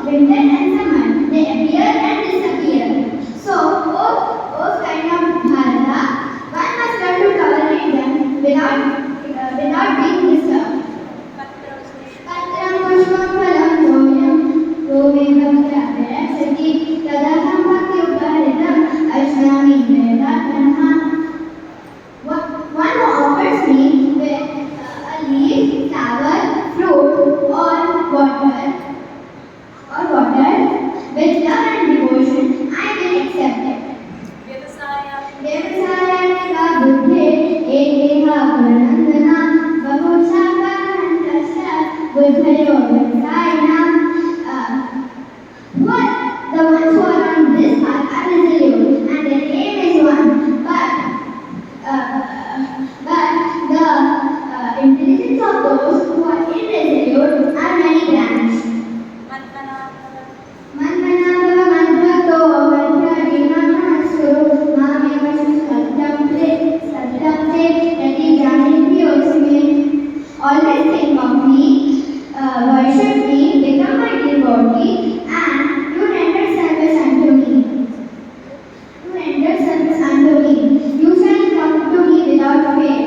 winter and summer. They appear and disappear. So, both kind of Bharata, one must learn to tolerate them without being disturbed. Patram pushpam phalam toyam govindam chakrasati tadaham bhakti uparitam ashnami vedatanaha. One who offers me a leaf, flower, fruit, or water with love and devotion, I will accept it. व्यवसायानिका बुद्धे एकेहा पुरनन्दना बहुशाखाहन्तश्च बुद्धयो व्यवसायिनाः. What the ones who are on this path are resolute and their aim is one, but the intelligence of those who are irresolute are many branched. Manmanabhava mantrato mantradimanasuru mameva sattamte yati janiti osme. Always think of me, worship me, become my devotee, and you render service unto me. You shall come to me without fear.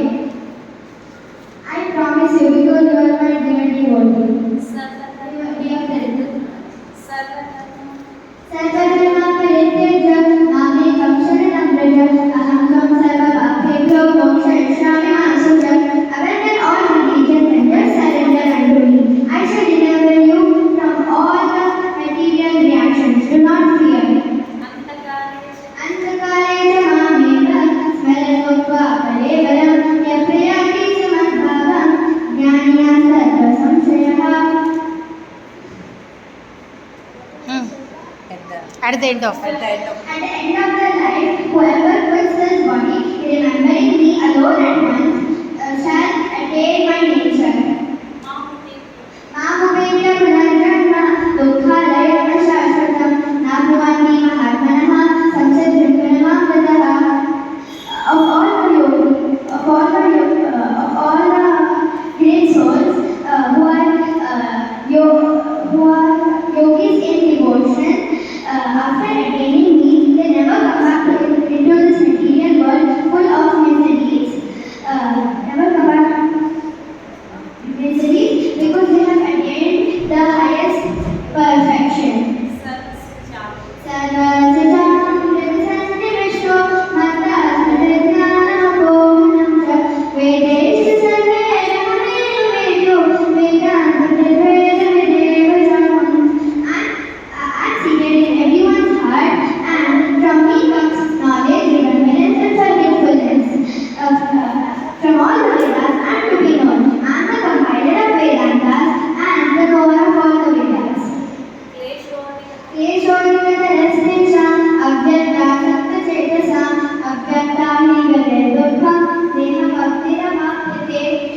I promise you, because you are my dear devotee. सर्वधर्मा परित्यज्य मामेकं शरणं व्रज अहं त्वं सर्वपापेभ्यो मोक्षयिष्यामि मा शुचः. Abandon all religions and just surrender unto me. I shall deliver you from all the material reactions. Do not fear. Antakale च मामेव स्मरन्त्वा कलेवरं यप्रयाति च मद्भावं ज्ञानिना सर्वसंशयः. At the end of At the end of their life, whoever quits this body, remembering me alone at once, shall attain my nature. Mamupetya punarjanma dukkhalaya shashvatam nabhuvanti mahatmanah samsadripanamam tataha. Of all the great souls who are yogis in devotion, after attaining me, they never come back into this material world full of miseries. Because they have attained the highest perfection. From all the Vedas and to be known, I am the compiler of Vedantas and the knower of all the Vedas. Kleshorikataresnesham avyakta sattva-chetasam avyakta higate dukkam deha bhaktiramapyate.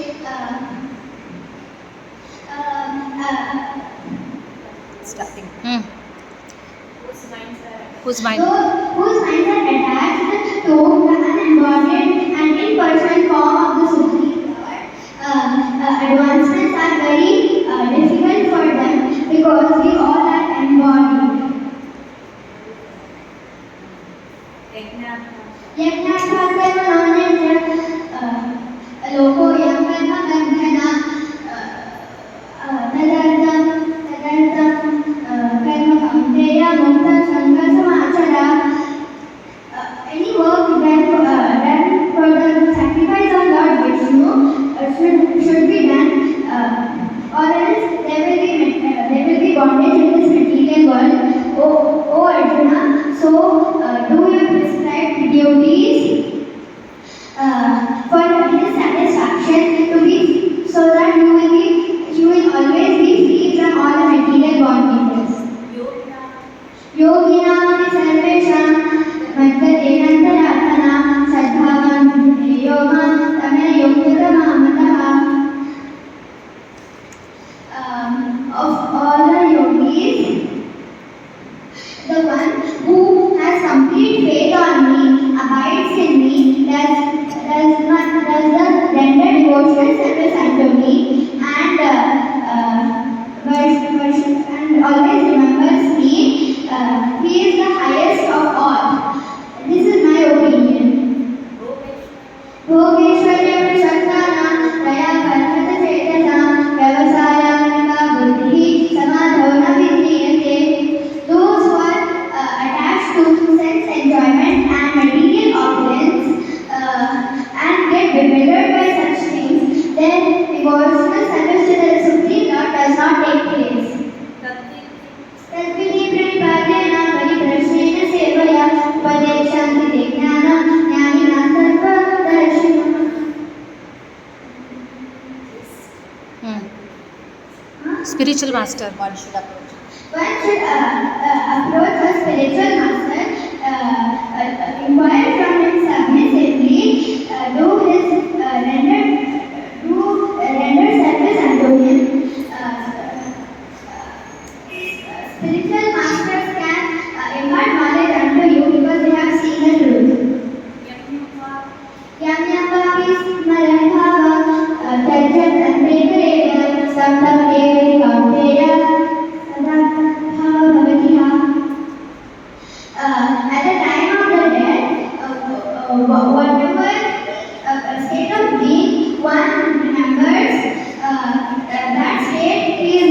starting. Whose mind? Whose minds are attached to the unembodied and impersonal form of the Supreme Lord. Advancements are very difficult for them because we all are embodied. Yajnatvakarmanonenja loko yakarma gandhana tadartam karma kamteya mukta sangha samachara. Any work done for the sacrifice of Lord Vishnu should be done, or else there will be bondage in this material world. O Arjuna, so do your prescribed duties for his satisfaction to be, so that you will always be free from all the material bondages. Yoginam sarvesham madhyatenantaratana sadhavam yoman tamaya yogyatamamataha. Of all the yogis, the one who has complete faith on me, abides in me, does the render devotional service unto me, and always remember spiritual master. One should approach. One should approach a spiritual master, inquire from him submissively, do render service unto him. Spiritual masters can impart knowledge unto you because they have seen the truth. Yam yam vapi smaran bhava tarjat antekareva samtam devati kauteya sada bhava bhavatiha. At the time of the death, whatever state of being one remembers, that state is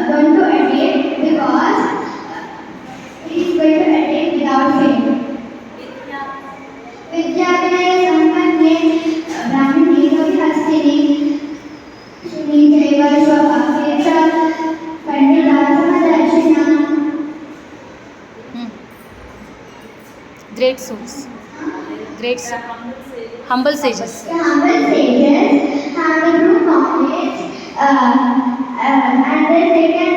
going to attain because he is going to attain without faith. विद्याविनय संपन्ने ब्राह्मणे हस्तिनि सुनीचैव स्वभावे च Pandita समदर्शिना. Great souls. Great souls. Humble sages. The humble sages have the true knowledge and then they can